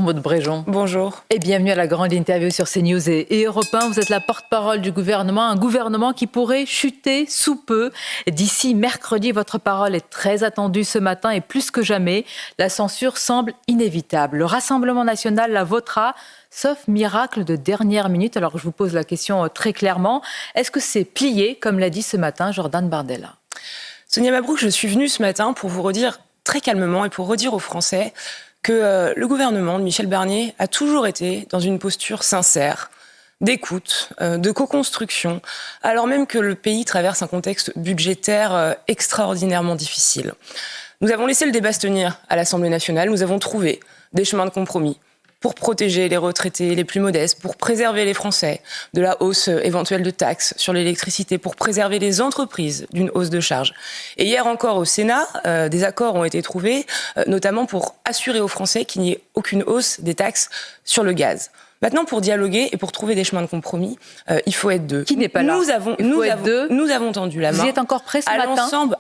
Maude Bréjon. Bonjour. Et bienvenue à la grande interview sur CNews et Europe 1. Vous êtes la porte-parole du gouvernement, un gouvernement qui pourrait chuter sous peu. D'ici mercredi, votre parole est très attendue ce matin et plus que jamais, la censure semble inévitable. Le Rassemblement national la votera, sauf miracle de dernière minute. Alors je vous pose la question très clairement. Est-ce que c'est plié, comme l'a dit ce matin Jordan Bardella? Sonia Mabrouk, je suis venue ce matin pour vous redire très calmement et pour redire aux Français que le gouvernement de Michel Barnier a toujours été dans une posture sincère, d'écoute, de co-construction, alors même que le pays traverse un contexte budgétaire extraordinairement difficile. Nous avons laissé le débat se tenir à l'Assemblée nationale, nous avons trouvé des chemins de compromis pour protéger les retraités les plus modestes, pour préserver les Français de la hausse éventuelle de taxes sur l'électricité, pour préserver les entreprises d'une hausse de charges. Et hier encore au Sénat, des accords ont été trouvés, notamment pour assurer aux Français qu'il n'y ait aucune hausse des taxes sur le gaz. Maintenant, pour dialoguer et pour trouver des chemins de compromis, il faut être deux. Qui n'est pas là? Nous avons tendu la main. Vous y êtes encore prêts ce matin?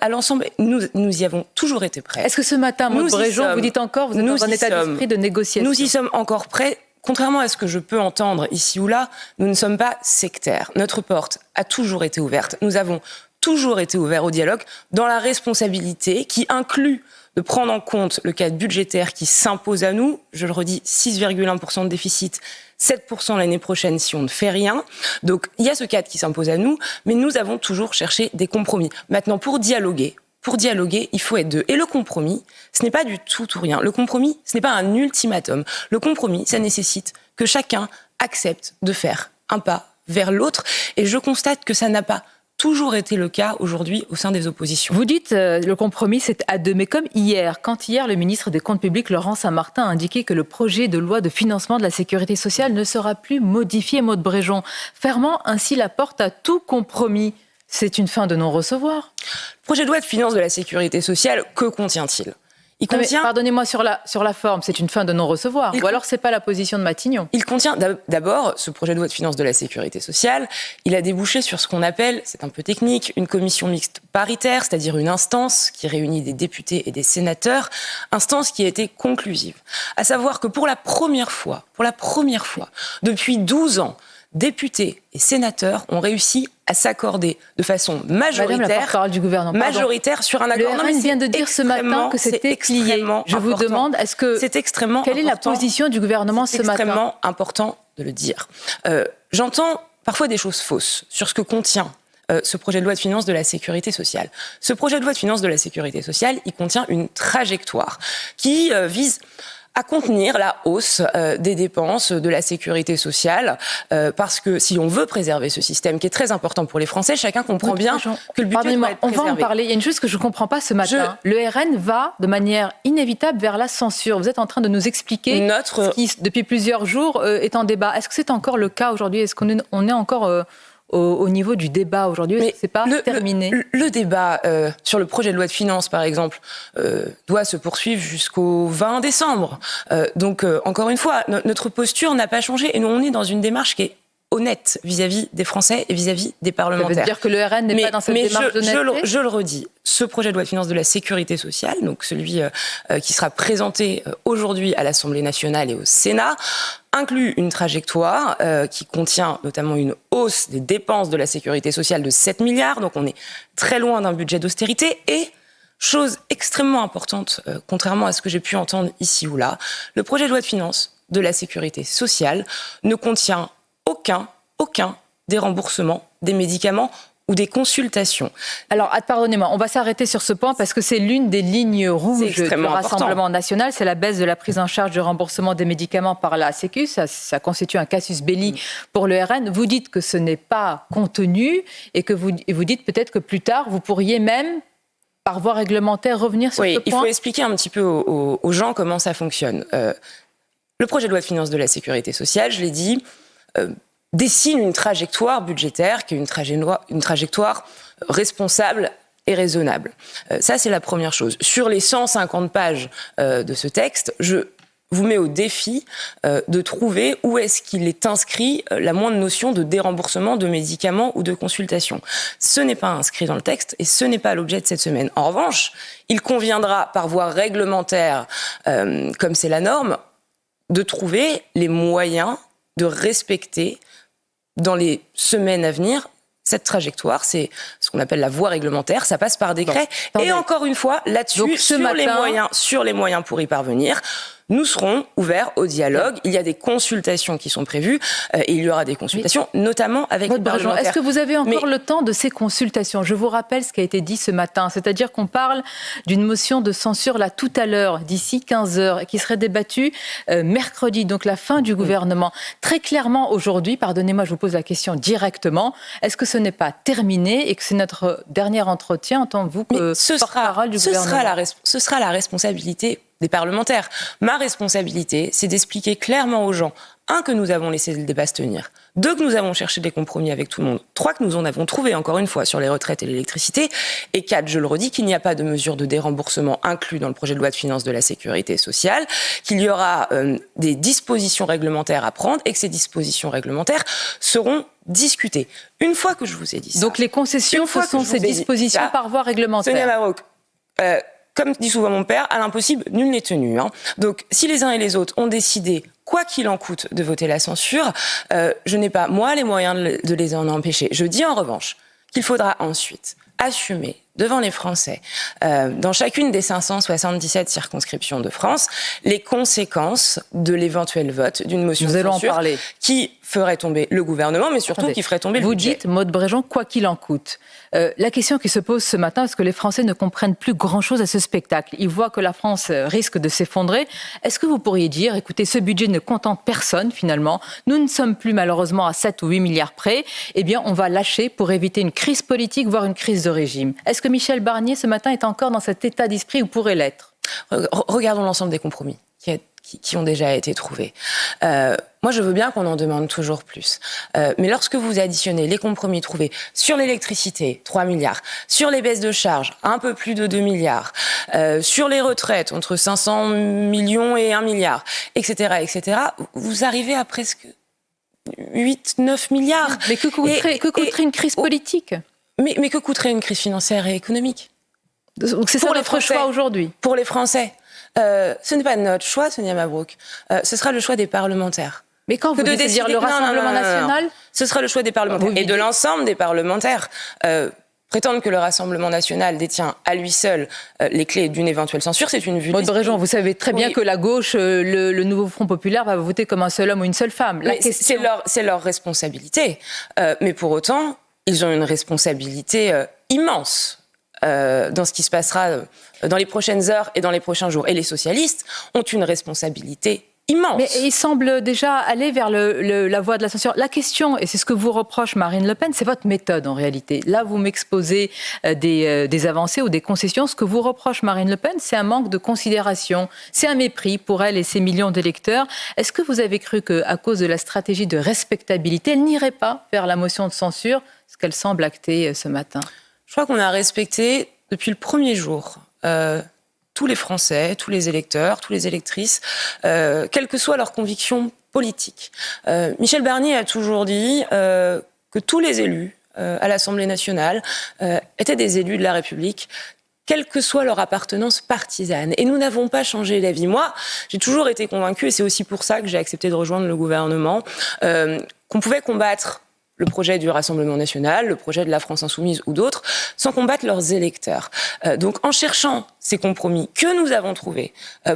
À l'ensemble, nous y avons toujours été prêts. Est-ce que ce matin, Maude Bréjon, vous dites encore, vous êtes dans un état d'esprit de négociation? Nous y sommes encore prêts. Contrairement à ce que je peux entendre ici ou là, nous ne sommes pas sectaires. Notre porte a toujours été ouverte. Nous avons toujours été ouverts au dialogue dans la responsabilité qui inclut de prendre en compte le cadre budgétaire qui s'impose à nous. Je le redis, 6,1% de déficit, 7% l'année prochaine si on ne fait rien. Donc il y a ce cadre qui s'impose à nous, mais nous avons toujours cherché des compromis. Maintenant, pour dialoguer, il faut être deux. Et le compromis, ce n'est pas du tout ou rien. Le compromis, ce n'est pas un ultimatum. Le compromis, ça nécessite que chacun accepte de faire un pas vers l'autre. Et je constate que ça n'a pas toujours été le cas aujourd'hui au sein des oppositions. Vous dites le compromis c'est à deux, mais comme hier, quand le ministre des Comptes publics Laurent Saint-Martin a indiqué que le projet de loi de financement de la sécurité sociale ne sera plus modifié, Maude Bréjon, fermant ainsi la porte à tout compromis, c'est une fin de non-recevoir. Le projet de loi de finances de la sécurité sociale, que contient-il ? Il contient... Pardonnez-moi sur la forme, c'est une fin de non-recevoir. Ou alors c'est pas la position de Matignon. Il contient d'abord ce projet de loi de finances de la sécurité sociale. Il a débouché sur ce qu'on appelle, c'est un peu technique, une commission mixte paritaire, c'est-à-dire une instance qui réunit des députés et des sénateurs, instance qui a été conclusive. À savoir que pour la première fois, depuis 12 ans, députés et sénateurs ont réussi à s'accorder de façon majoritaire sur un accord. Le RN vient de dire ce matin que c'était plié. Je vous demande, quelle est la position du gouvernement ce matin ? C'est extrêmement important de le dire. J'entends parfois des choses fausses sur ce que contient ce projet de loi de finances de la sécurité sociale. Ce projet de loi de finances de la sécurité sociale, il contient une trajectoire qui vise à contenir la hausse des dépenses de la sécurité sociale, parce que si on veut préserver ce système qui est très important pour les Français, chacun comprend bien que le budget doit être préservé. On va en parler. Il y a une chose que je ne comprends pas ce matin. Le RN va de manière inévitable vers la censure. Vous êtes en train de nous expliquer ce qui, depuis plusieurs jours, est en débat. Est-ce que c'est encore le cas aujourd'hui? Est-ce qu'on est encore au niveau du débat aujourd'hui? Mais c'est pas terminé. Le débat sur le projet de loi de finances, par exemple, doit se poursuivre jusqu'au 20 décembre. Donc, encore une fois, notre posture n'a pas changé et nous, on est dans une démarche qui est honnête vis-à-vis des Français et vis-à-vis des parlementaires. Ça veut dire que le RN n'est pas dans cette démarche d'honnêteté? Je le redis, ce projet de loi de finances de la sécurité sociale, donc celui qui sera présenté aujourd'hui à l'Assemblée nationale et au Sénat, inclut une trajectoire qui contient notamment une hausse des dépenses de la sécurité sociale de 7 milliards, donc on est très loin d'un budget d'austérité et, chose extrêmement importante, contrairement à ce que j'ai pu entendre ici ou là, le projet de loi de finances de la sécurité sociale ne contient aucun des remboursements des médicaments ou des consultations. Alors, pardonnez-moi, on va s'arrêter sur ce point parce que c'est l'une des lignes rouges du Rassemblement national. C'est la baisse de la prise en charge du remboursement des médicaments par la Sécu. Ça constitue un casus belli pour le RN. Vous dites que ce n'est pas contenu et que vous dites peut-être que plus tard, vous pourriez même, par voie réglementaire, revenir sur ce point. Il faut expliquer un petit peu aux gens comment ça fonctionne. Le projet de loi de finances de la sécurité sociale, je l'ai dit, dessine une trajectoire budgétaire qui est une trajectoire responsable et raisonnable. Ça, c'est la première chose. Sur les 150 pages de ce texte, je vous mets au défi de trouver où est-ce qu'il est inscrit la moindre notion de déremboursement de médicaments ou de consultation. Ce n'est pas inscrit dans le texte et ce n'est pas l'objet de cette semaine. En revanche, il conviendra par voie réglementaire, comme c'est la norme, de trouver les moyens de respecter dans les semaines à venir cette trajectoire. C'est ce qu'on appelle la voie réglementaire, ça passe par décret. Et encore une fois, là-dessus, sur les moyens pour y parvenir, nous serons ouverts au dialogue. Il y a des consultations qui sont prévues et il y aura des consultations, notamment avec les parlementaires. Est-ce que vous avez encore le temps de ces consultations ? Je vous rappelle ce qui a été dit ce matin, c'est-à-dire qu'on parle d'une motion de censure là tout à l'heure, d'ici 15h, qui serait débattue mercredi, donc la fin du gouvernement. Très clairement aujourd'hui, pardonnez-moi, je vous pose la question directement, est-ce que ce n'est pas terminé et que c'est notre dernier entretien en tant que vous que porte-parole du gouvernement ? Ce sera la responsabilité des parlementaires. Ma responsabilité, c'est d'expliquer clairement aux gens, 1, que nous avons laissé le débat se tenir, 2, que nous avons cherché des compromis avec tout le monde, 3, que nous en avons trouvé, encore une fois, sur les retraites et l'électricité, et 4, je le redis, qu'il n'y a pas de mesure de déremboursement inclus dans le projet de loi de finances de la sécurité sociale, qu'il y aura des dispositions réglementaires à prendre, et que ces dispositions réglementaires seront discutées. Une fois que je vous ai dit ça... Donc les concessions, ce sont ces dispositions par voie réglementaire. Sonia Mabrouk, comme dit souvent mon père, à l'impossible, nul n'est tenu. Donc, si les uns et les autres ont décidé, quoi qu'il en coûte, de voter la censure, je n'ai pas, moi, les moyens de les en empêcher. Je dis en revanche qu'il faudra ensuite assumer devant les Français, dans chacune des 577 circonscriptions de France, les conséquences de l'éventuel vote d'une motion de censure qui ferait tomber le gouvernement, mais surtout qui ferait tomber le budget. Vous dites, Maud Bréjon, quoi qu'il en coûte. La question qui se pose ce matin, est-ce que les Français ne comprennent plus grand-chose à ce spectacle ? Ils voient que la France risque de s'effondrer. Est-ce que vous pourriez dire, écoutez, ce budget ne contente personne finalement, nous ne sommes plus malheureusement à 7 ou 8 milliards près, eh bien on va lâcher pour éviter une crise politique, voire une crise de régime. Est-ce que Michel Barnier, ce matin, est encore dans cet état d'esprit ou pourrait l'être ? Regardons l'ensemble des compromis qui ont déjà été trouvés. Moi, je veux bien qu'on en demande toujours plus. Mais lorsque vous additionnez les compromis trouvés sur l'électricité, 3 milliards, sur les baisses de charges, un peu plus de 2 milliards, sur les retraites, entre 500 millions et 1 milliard, etc., vous arrivez à presque 8-9 milliards. Mais que coûterait une crise politique ? Mais que coûterait une crise financière et économique ? Donc c'est ça notre choix aujourd'hui. Pour les Français. Ce n'est pas notre choix, Sonia Mabrouk. Ce sera le choix des parlementaires. Mais quand vous décidez le Rassemblement national, ce sera le choix des parlementaires et de l'ensemble des parlementaires. Prétendre que le Rassemblement national détient à lui seul les clés d'une éventuelle censure, c'est une vue. Maud Bréjon, vous savez très bien que la gauche, le nouveau Front populaire, va voter comme un seul homme ou une seule femme. C'est leur responsabilité. Mais pour autant, ils ont une responsabilité immense dans ce qui se passera dans les prochaines heures et dans les prochains jours. Et les socialistes ont une responsabilité immense. Mais ils semblent déjà aller vers la voie de la censure. La question, et c'est ce que vous reproche Marine Le Pen, c'est votre méthode en réalité. Là, vous m'exposez des avancées ou des concessions. Ce que vous reproche Marine Le Pen, c'est un manque de considération. C'est un mépris pour elle et ses millions d'électeurs. Est-ce que vous avez cru qu'à cause de la stratégie de respectabilité, elle n'irait pas vers la motion de censure, ce qu'elle semble acter ce matin ? Je crois qu'on a respecté, depuis le premier jour, tous les Français, tous les électeurs, toutes les électrices, quelles que soient leurs convictions politiques. Michel Barnier a toujours dit que tous les élus à l'Assemblée nationale étaient des élus de la République, quelle que soit leur appartenance partisane. Et nous n'avons pas changé d'avis. Moi, j'ai toujours été convaincue, et c'est aussi pour ça que j'ai accepté de rejoindre le gouvernement, qu'on pouvait combattre le projet du Rassemblement national, le projet de la France insoumise ou d'autres, sans combattre leurs électeurs. Donc en cherchant ces compromis que nous avons trouvés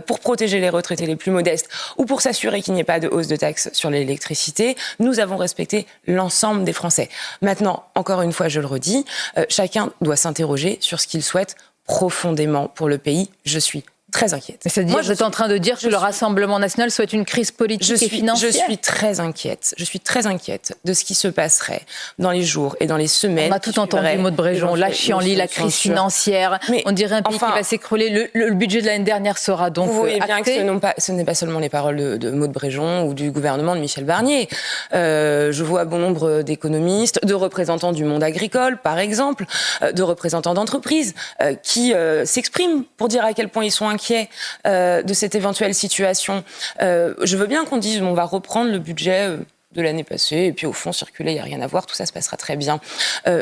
pour protéger les retraités les plus modestes ou pour s'assurer qu'il n'y ait pas de hausse de taxes sur l'électricité, nous avons respecté l'ensemble des Français. Maintenant, encore une fois, je le redis, chacun doit s'interroger sur ce qu'il souhaite profondément pour le pays. Je suis très inquiète. C'est-à-dire, vous êtes en train de dire que le Rassemblement national souhaite une crise politique et financière ? Je suis très inquiète. Je suis très inquiète de ce qui se passerait dans les jours et dans les semaines. On a tout entendu, Maud Bréjon, la chienlit, la crise financière. Mais on dirait un pays qui va s'écrouler. Le budget de l'année dernière sera donc acté. Vous voyez bien que ce n'est pas seulement les paroles de Maud Bréjon ou du gouvernement de Michel Barnier. Je vois bon nombre d'économistes, de représentants du monde agricole, par exemple, de représentants d'entreprises qui s'expriment pour dire à quel point ils sont inquiets de cette éventuelle situation. Je veux bien qu'on dise on va reprendre le budget de l'année passée et puis au fond circuler, il n'y a rien à voir, tout ça se passera très bien.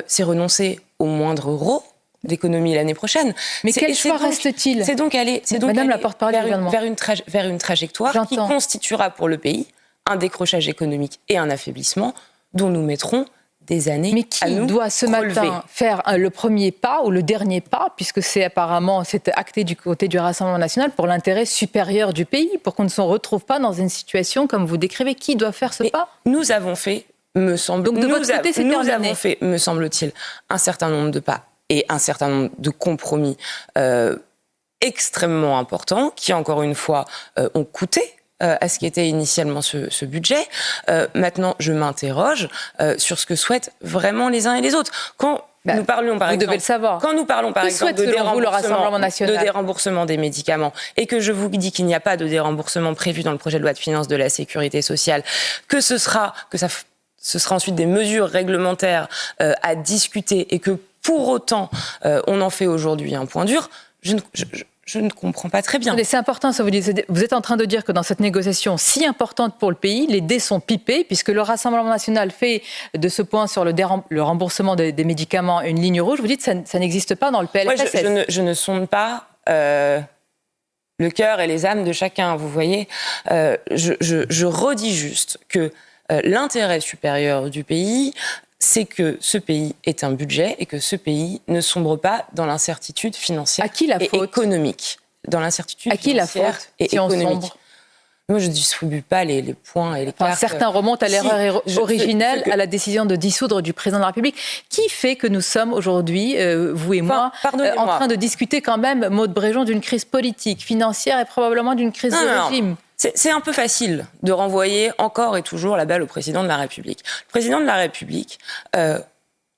C'est renoncer au moindre euro d'économie l'année prochaine. Mais quel choix reste-t-il ? C'est donc aller Madame la porte-parole du gouvernement. vers une trajectoire qui constituera pour le pays un décrochage économique et un affaiblissement dont nous mettrons des années. Mais qui doit ce matin faire le premier pas ou le dernier pas, puisque c'est acté du côté du Rassemblement national pour l'intérêt supérieur du pays, pour qu'on ne se retrouve pas dans une situation comme vous décrivez. Qui doit faire ce pas ? Nous avons fait, me semble-t-il, donc de votre côté, c'est terminé. Nous avons fait, me semble-t-il, un certain nombre de pas et un certain nombre de compromis extrêmement importants qui, encore une fois, ont coûté à ce qui était initialement ce budget. Maintenant, je m'interroge sur ce que souhaitent vraiment les uns et les autres. Quand nous parlons, par exemple, devez le savoir. Quand nous parlons, par exemple, de déremboursement des médicaments, et que je vous dis qu'il n'y a pas de déremboursement prévu dans le projet de loi de finances de la sécurité sociale, ce sera ensuite des mesures réglementaires à discuter, et que pour autant, on en fait aujourd'hui un point dur, je ne comprends pas très bien. C'est important, ça vous dites. Vous êtes en train de dire que dans cette négociation si importante pour le pays, les dés sont pipés, puisque le Rassemblement national fait de ce point sur le remboursement des médicaments une ligne rouge. Vous dites que ça n'existe pas dans le PLFSS. Moi, je ne sonde pas le cœur et les âmes de chacun, vous voyez. Je redis juste que l'intérêt supérieur du pays, c'est que ce pays ait un budget et que ce pays ne sombre pas dans l'incertitude financière et économique. Dans l'incertitude financière et économique. Moi, je ne distribue pas les points et les cartes. Certains remontent à l'erreur originelle, à la décision de dissoudre du président de la République. Qui fait que nous sommes aujourd'hui, vous et moi, en train de discuter quand même, Maude Bréjon, d'une crise politique, financière et probablement d'une crise de régime ? C'est un peu facile de renvoyer encore et toujours la balle au président de la République. Le président de la République,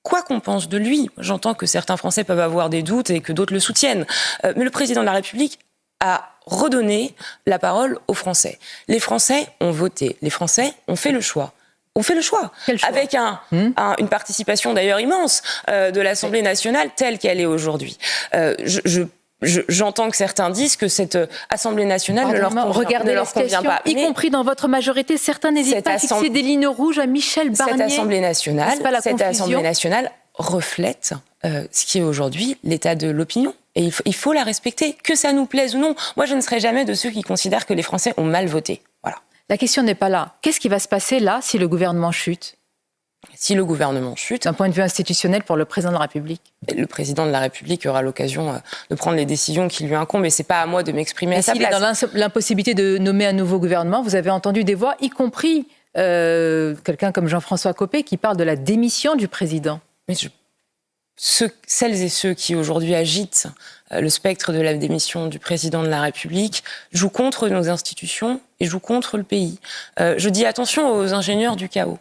quoi qu'on pense de lui, j'entends que certains Français peuvent avoir des doutes et que d'autres le soutiennent, mais le président de la République a redonné la parole aux Français. Les Français ont voté, les Français ont fait le choix. Quel choix ? Avec une participation d'ailleurs immense de l'Assemblée nationale telle qu'elle est aujourd'hui. J'entends que certains disent que cette Assemblée nationale ne leur convient pas. Y compris dans votre majorité, certains n'hésitent pas à fixer des lignes rouges à Michel Barnier. Cette Assemblée nationale reflète ce qui est aujourd'hui l'état de l'opinion. Et il faut la respecter, que ça nous plaise ou non. Moi, je ne serai jamais de ceux qui considèrent que les Français ont mal voté. Voilà. La question n'est pas là. Qu'est-ce qui va se passer là si le gouvernement chute ? Si le gouvernement chute... D'un point de vue institutionnel pour le président de la République. Le président de la République aura l'occasion de prendre les décisions qui lui incombent et c'est pas à moi de m'exprimer à sa place. S'il est dans l'impossibilité de nommer un nouveau gouvernement, vous avez entendu des voix, y compris quelqu'un comme Jean-François Copé qui parle de la démission du président. Mais celles et ceux qui aujourd'hui agitent le spectre de la démission du président de la République jouent contre nos institutions et jouent contre le pays. Je dis attention aux ingénieurs du chaos.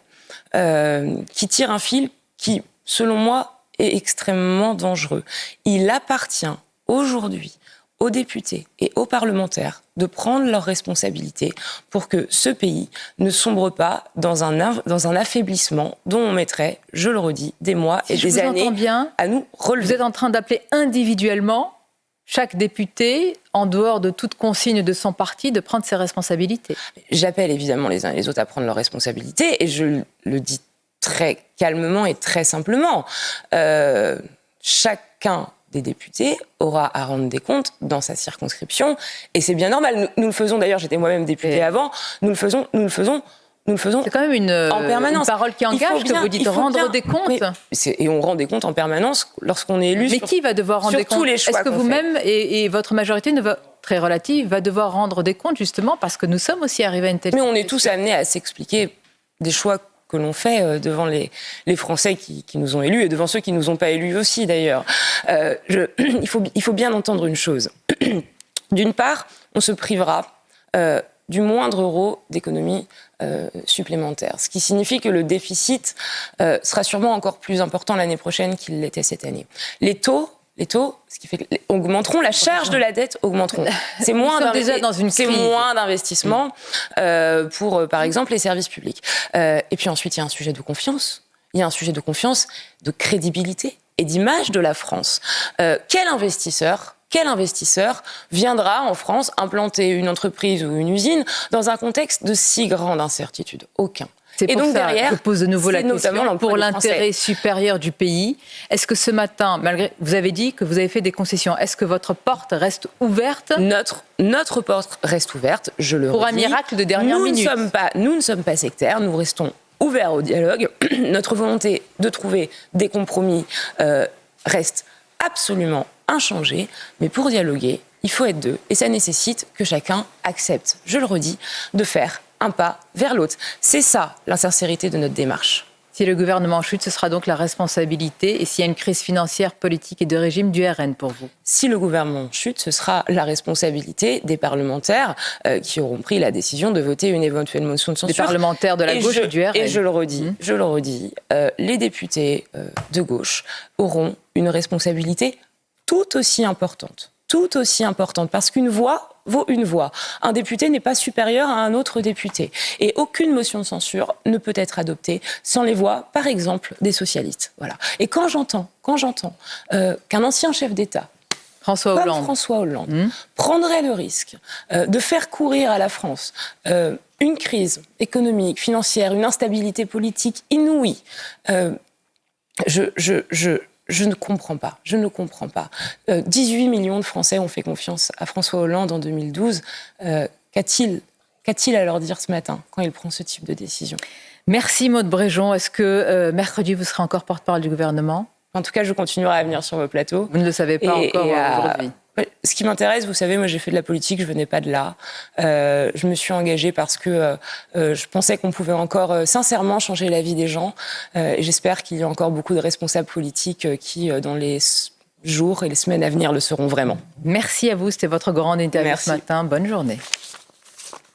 Qui tire un fil qui, selon moi, est extrêmement dangereux. Il appartient aujourd'hui aux députés et aux parlementaires de prendre leurs responsabilités pour que ce pays ne sombre pas dans un affaiblissement dont on mettrait, je le redis, des mois et des années à nous relever. Vous êtes en train d'appeler individuellement chaque député, en dehors de toute consigne de son parti, de prendre ses responsabilités. J'appelle évidemment les uns et les autres à prendre leurs responsabilités et je le dis très calmement et très simplement. Chacun des députés aura à rendre des comptes dans sa circonscription et c'est bien normal. Nous le faisons d'ailleurs, j'étais moi-même députée avant, nous le faisons c'est quand même en permanence. Une parole qui engage, que vous dites rendre des comptes. Et on rend des comptes en permanence lorsqu'on est élu. Mais qui va devoir rendre des comptes ? Est-ce que vous-même et votre majorité, très relative, va devoir rendre des comptes justement parce que nous sommes aussi arrivés à une telle situation ? Mais on est tous amenés à s'expliquer des choix que l'on fait devant les Français qui nous ont élus et devant ceux qui ne nous ont pas élus aussi d'ailleurs. Il faut bien entendre une chose. D'une part, on se privera du moindre euro d'économie supplémentaire. Ce qui signifie que le déficit sera sûrement encore plus important l'année prochaine qu'il l'était cette année. Les taux, ce qui fait augmenteront, la charge de la dette augmenteront. C'est moins d'investissement pour, par exemple, les services publics. Et puis ensuite, il y a un sujet de confiance. Il y a un sujet de confiance, de crédibilité et d'image de la France. Quel investisseur viendra en France implanter une entreprise ou une usine dans un contexte de si grande incertitude ? Aucun. C'est Et pour donc ça derrière, je pose de nouveau la question pour l'intérêt supérieur du pays. Est-ce que ce matin, vous avez dit que vous avez fait des concessions, est-ce que votre porte reste ouverte? Notre porte reste ouverte, je le redis. Pour un miracle de dernière minute. Nous ne sommes pas sectaires, nous restons ouverts au dialogue. Notre volonté de trouver des compromis reste absolument inchangée, mais pour dialoguer, il faut être deux. Et ça nécessite que chacun accepte, je le redis, de faire un pas vers l'autre. C'est ça, la sincérité de notre démarche. Si le gouvernement chute, ce sera donc la responsabilité, et s'il y a une crise financière, politique et de régime, du RN pour vous? Si le gouvernement chute, ce sera la responsabilité des parlementaires qui auront pris la décision de voter une éventuelle motion de censure. Des parlementaires de la gauche et du RN. Et je le redis, les députés de gauche auront une responsabilité tout aussi importante, parce qu'une voix vaut une voix. Un député n'est pas supérieur à un autre député. Et aucune motion de censure ne peut être adoptée sans les voix, par exemple, des socialistes. Voilà. Et quand j'entends qu'un ancien chef d'État, François Hollande, prendrait le risque de faire courir à la France une crise économique, financière, une instabilité politique inouïe, je ne comprends pas. 18 millions de Français ont fait confiance à François Hollande en 2012. Qu'a-t-il à leur dire ce matin quand il prend ce type de décision? Merci Maude Bréjon. Est-ce que mercredi, vous serez encore porte-parole du gouvernement? En tout cas, je continuerai à venir sur vos plateaux. Vous ne le savez pas encore aujourd'hui? Ce qui m'intéresse, vous savez, moi j'ai fait de la politique, je venais pas de là. Je me suis engagée parce que je pensais qu'on pouvait encore sincèrement changer la vie des gens. Et j'espère qu'il y a encore beaucoup de responsables politiques qui, dans les jours et les semaines à venir, le seront vraiment. Merci à vous, c'était votre grande interview ce matin. Bonne journée.